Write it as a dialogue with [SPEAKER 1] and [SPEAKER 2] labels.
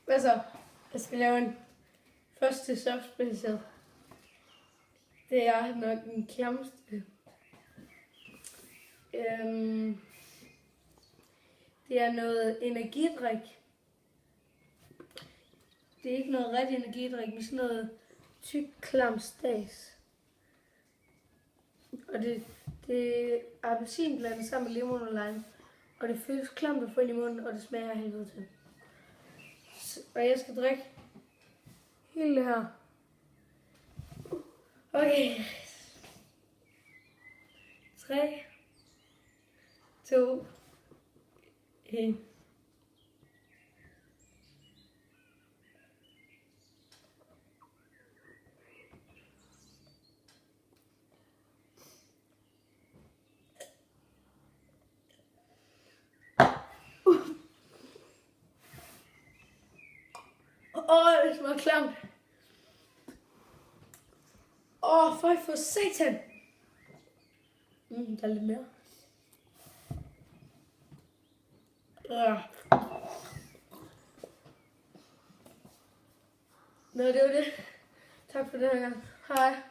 [SPEAKER 1] Hvad så? Jeg skal lave en første softspecial. Det er nok den klamste. Det er noget energidrik. Det er ikke noget rigtig energidrik, men sådan noget tyk, klam stads. Og det er appelsin blandet sammen med limon og lime. Og det føles klamt at få ind i munden, og det smager af helvede til. Og jeg skal drikke hele det her. Okay. 3, 2, 1. Det smager klamt. Føj for satan. Der er lidt mere. Nå, det var det. Tak for den her gang. Hej.